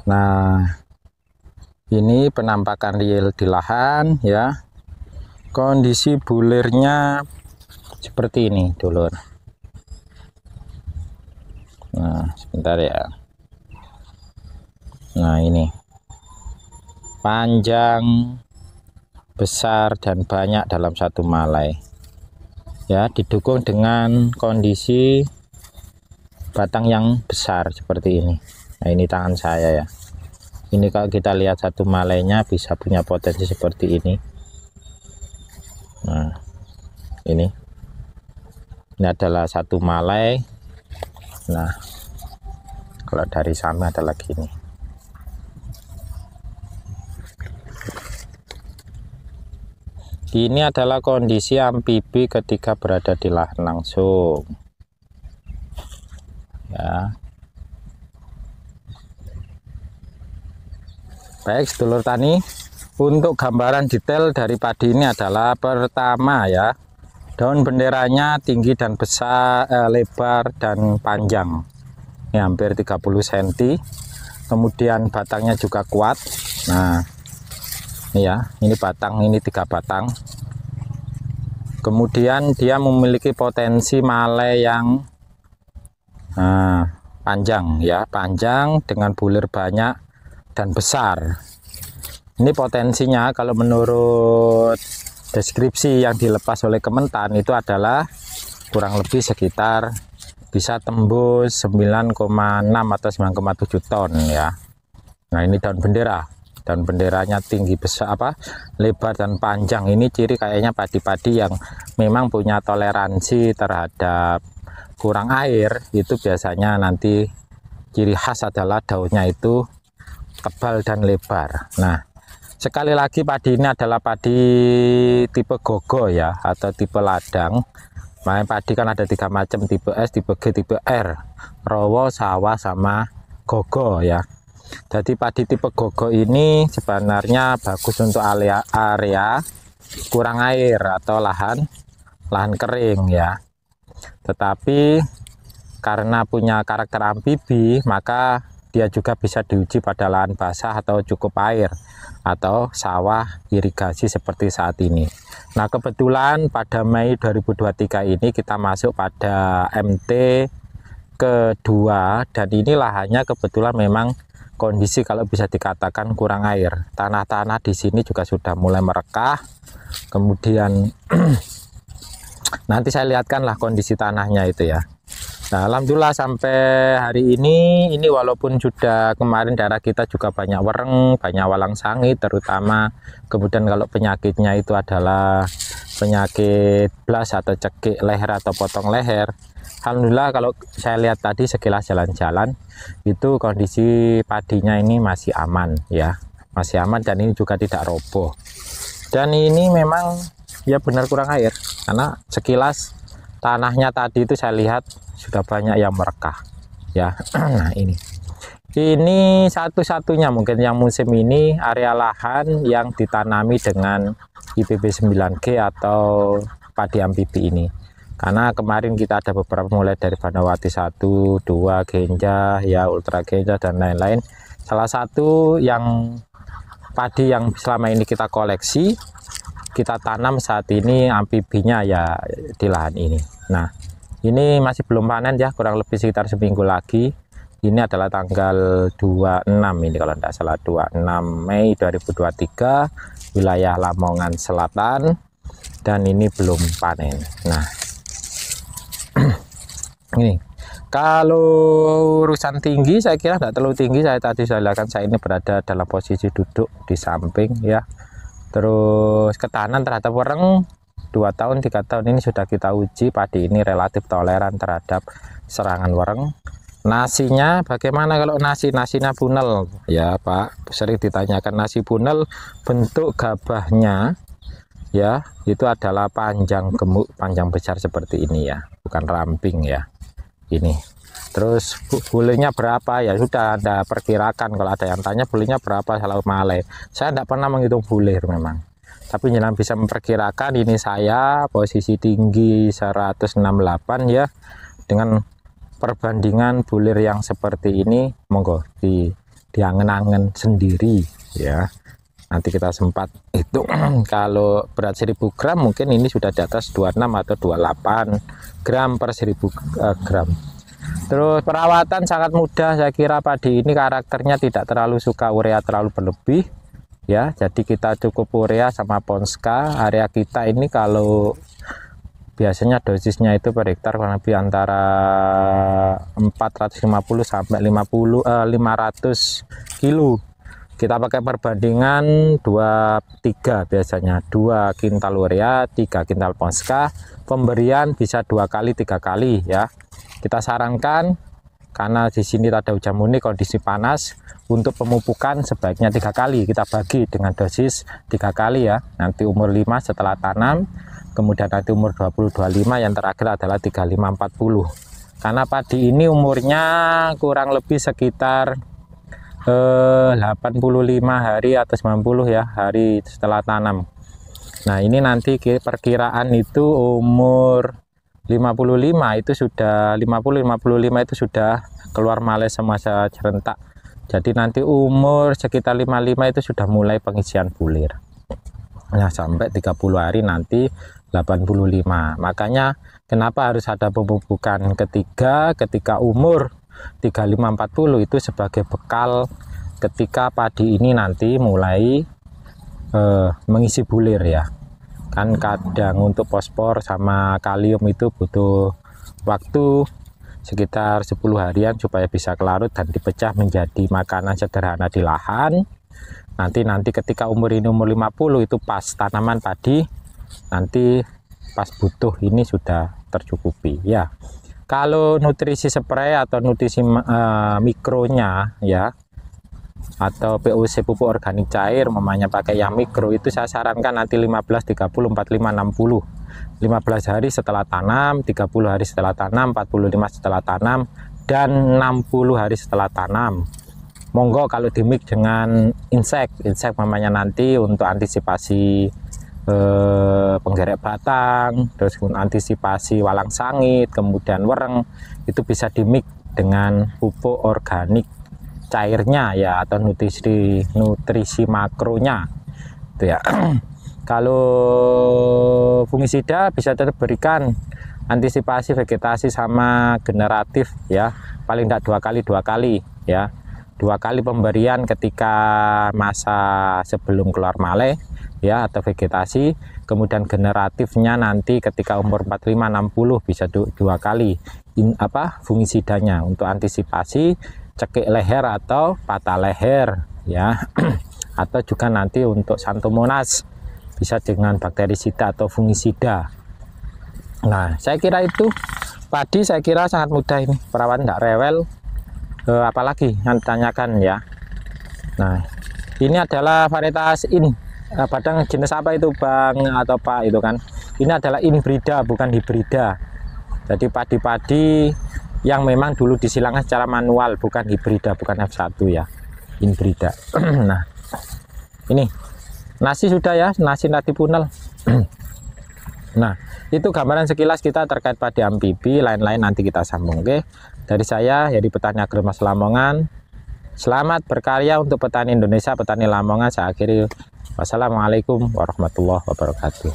Nah, ini penampakan real di lahan ya. Kondisi bulirnya seperti ini dulur. Nah, sebentar ya. Nah, ini panjang, besar, dan banyak dalam satu malai ya, didukung dengan kondisi batang yang besar seperti ini. Nah, ini tangan saya ya. Ini kalau kita lihat satu malainya bisa punya potensi seperti ini. Nah, ini adalah satu malai. Nah, kalau dari samping ada lagi ini. Ini adalah kondisi amfibi ketika berada di lahan langsung ya. Baik sedulur tani, untuk gambaran detail dari padi ini adalah pertama ya, daun benderanya tinggi dan besar, lebar dan panjang, ini hampir 30 cm. Kemudian batangnya juga kuat. Nah, ini ya, ini batang, ini 3 batang. Kemudian dia memiliki potensi malai yang panjang ya, panjang dengan bulir banyak dan besar. Ini potensinya kalau menurut deskripsi yang dilepas oleh Kementan itu adalah kurang lebih sekitar bisa tembus 9,6 atau 9,7 ton ya. Nah, ini daun bendera. Daun benderanya tinggi, besar, lebar dan panjang. Ini ciri kayaknya padi-padi yang memang punya toleransi terhadap kurang air. Itu biasanya nanti ciri khas adalah daunnya itu tebal dan lebar. Nah, sekali lagi padi ini adalah padi tipe gogo ya, atau tipe ladang. Main padi kan ada 3 macam, tipe S, tipe G, tipe R, rowo, sawah, sama gogo ya. Jadi padi tipe gogo ini sebenarnya bagus untuk area kurang air atau lahan kering ya. Tetapi karena punya karakter amfibi, maka dia juga bisa diuji pada lahan basah atau cukup air atau sawah irigasi seperti saat ini. Nah, kebetulan pada Mei 2023 ini kita masuk pada MT kedua, dan ini lahannya kebetulan memang kondisi kalau bisa dikatakan kurang air. Tanah-tanah di sini juga sudah mulai merekah. Kemudian nanti saya lihatkanlah kondisi tanahnya itu ya. Nah, alhamdulillah sampai hari ini walaupun sudah kemarin daerah kita juga banyak wereng, banyak walang sangit terutama. Kemudian kalau penyakitnya itu adalah penyakit blas atau cekik leher atau potong leher. Alhamdulillah kalau saya lihat tadi sekilas jalan-jalan itu kondisi padinya ini masih aman ya, masih aman, dan ini juga tidak roboh. Dan ini memang ya benar kurang air, karena sekilas tanahnya tadi itu saya lihat sudah banyak yang merekah ya. Nah, ini satu-satunya mungkin yang musim ini area lahan yang ditanami dengan IPB 9G atau padi amfibi ini. Karena kemarin kita ada beberapa mulai dari Banawati 1, 2, Genja, ya Ultra Genja dan lain-lain. Salah satu yang padi yang selama ini kita koleksi, kita tanam saat ini amfibinya ya di lahan ini. Nah, ini masih belum panen ya, kurang lebih sekitar seminggu lagi. Ini adalah tanggal 26 ini kalau tidak salah, 26 Mei 2023, wilayah Lamongan Selatan, dan ini belum panen. Nah, ini kalau urusan tinggi saya kira tidak terlalu tinggi. Saya tadi saya lihat saya ini berada dalam posisi duduk di samping ya. Terus ketahanan terhadap wereng 2 tahun 3 tahun ini sudah kita uji, padi ini relatif toleran terhadap serangan wereng. Nasinya bagaimana? Kalau nasinya bunel ya Pak, sering ditanyakan nasi bunel. Bentuk gabahnya ya itu adalah panjang gemuk, panjang besar seperti ini ya, bukan ramping ya ini. Terus bulirnya berapa ya sudah Anda perkirakan. Kalau ada yang tanya bulirnya berapa selalu malai, saya tidak pernah menghitung bulir memang, tapi jangan bisa memperkirakan. Ini saya posisi tinggi 168 ya, dengan perbandingan bulir yang seperti ini, monggo diangen-angen sendiri ya. Nanti kita sempat hitung kalau berat 1000 gram mungkin ini sudah di atas 26 atau 28 gram per 1000 gram. Terus perawatan sangat mudah, saya kira padi ini karakternya tidak terlalu suka urea terlalu berlebih ya. Jadi kita cukup urea sama Ponska. Area kita ini kalau biasanya dosisnya itu per hektar kurang lebih antara 450 sampai 500 kilo. Kita pakai perbandingan 2-3 biasanya, 2 kintal urea 3 kintal Ponska. Pemberian bisa 2 kali 3 kali ya. Kita sarankan karena di sini ada hujan murni kondisi panas, untuk pemupukan sebaiknya 3 kali. Kita bagi dengan dosis 3 kali ya. Nanti umur 5 setelah tanam, kemudian nanti umur 20-25, yang terakhir adalah 35-40. Karena padi ini umurnya kurang lebih sekitar 85 hari atau 90 ya hari setelah tanam. Nah ini nanti perkiraan itu umur 55 itu sudah 50-55 itu sudah keluar male semasa serentak. Jadi nanti umur sekitar 55 itu sudah mulai pengisian bulir. Nah sampai 30 hari nanti 85. Makanya kenapa harus ada pemupukan ketiga ketika umur 35-40 itu sebagai bekal ketika padi ini nanti mulai mengisi bulir ya. Kan kadang untuk fosfor sama kalium itu butuh waktu sekitar 10 harian supaya bisa kelarut dan dipecah menjadi makanan sederhana di lahan. Nanti ketika umur ini umur 50 itu pas tanaman padi, nanti pas butuh ini sudah tercukupi ya. Kalau nutrisi spray atau nutrisi mikronya ya, atau POC pupuk organik cair memangnya pakai yang mikro, itu saya sarankan nanti 15, 30, 45, 60 15 hari setelah tanam, 30 hari setelah tanam, 45 setelah tanam, dan 60 hari setelah tanam. Monggo kalau dimix dengan insek mamanya nanti untuk antisipasi penggerek batang, terus antisipasi walang sangit, kemudian wereng, itu bisa dimix dengan pupuk organik cairnya ya, atau nutrisi makronya itu ya. Kalau fungisida bisa tetap berikan antisipasi vegetasi sama generatif ya, paling tidak 2 kali ya, 2 kali pemberian ketika masa sebelum keluar male ya atau vegetasi, kemudian generatifnya nanti ketika umur 45-60 bisa 2 kali fungisidanya untuk antisipasi cekik leher atau patah leher ya. Atau juga nanti untuk Xanthomonas bisa dengan bakterisida atau fungisida. Nah saya kira itu padi, saya kira sangat mudah ini, perawatan tidak rewel. Apalagi yang ditanyakan ya. Nah ini adalah varietas badang jenis apa itu Bang atau Pak itu kan, ini adalah inbrida bukan hibrida. Jadi padi-padi yang memang dulu disilangkan secara manual, bukan hibrida, bukan F1 ya, inbrida. Nah ini nasi sudah ya, nasi punel. Nah itu gambaran sekilas kita terkait padi amfibi, lain-lain nanti kita sambung. Oke, dari saya jadi petani agromas Lamongan, selamat berkarya untuk petani Indonesia, petani Lamongan. Saya akhiri, wassalamualaikum warahmatullahi wabarakatuh.